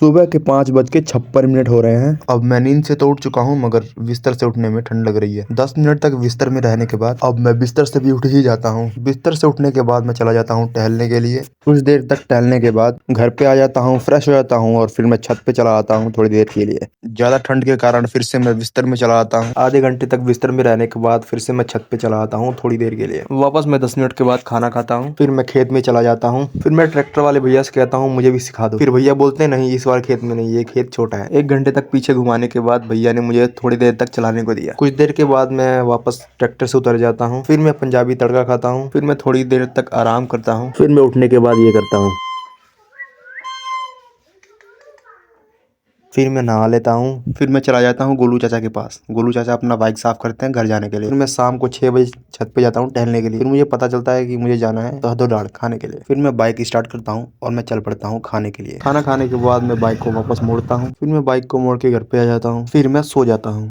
सुबह के 5:56 हो रहे हैं। अब मैं नींद से तो उठ चुका हूँ, मगर बिस्तर से उठने में ठंड लग रही है। 10 मिनट तक बिस्तर में रहने के बाद अब मैं बिस्तर से भी उठ ही जाता हूँ। बिस्तर से उठने के बाद मैं चला जाता हूँ टहलने के लिए। कुछ देर तक टहलने के बाद घर पे आ जाता हूँ, फ्रेश हो जाता हूँ और फिर मैं छत पे चला आता हूँ थोड़ी देर के लिए। ज्यादा ठंड के कारण फिर से मैं बिस्तर में चला आता हूँ। आधे घंटे तक बिस्तर में रहने के बाद फिर से मैं छत पे चला आता हूँ थोड़ी देर के लिए। वापस मैं 10 मिनट के बाद खाना खाता हूँ। फिर मैं खेत में चला जाता हूँ। फिर मैं ट्रैक्टर वाले भैया से कहता हूँ मुझे भी सिखा दो। फिर भैया बोलते हैं नहीं, इस बार खेत में नहीं, ये खेत छोटा है। 1 घंटे तक पीछे घुमाने के बाद भैया ने मुझे थोड़ी देर तक चलाने को दिया। कुछ देर के बाद मैं वापस ट्रैक्टर से उतर जाता हूँ। फिर मैं पंजाबी तड़का खाता हूँ। फिर मैं थोड़ी देर तक आराम करता हूँ। फिर मैं उठने के बाद ये करता हूँ। फिर मैं नहा लेता हूँ। फिर मैं चला जाता हूँ गोलू चाचा के पास। गोलू चाचा अपना बाइक साफ करते हैं घर जाने के लिए। फिर मैं शाम को 6 बजे छत पे जाता हूँ टहलने के लिए। फिर मुझे पता चलता है कि मुझे जाना है दहदो डाल खाने के लिए। फिर मैं बाइक स्टार्ट करता हूँ और मैं चल पड़ता हूँ खाने के लिए। खाना खाने के बाद मैं बाइक को वापस मोड़ता हूँ। फिर मैं बाइक को मोड़ के घर पे आ जाता हूँ। फिर मैं सो जाता हूँ।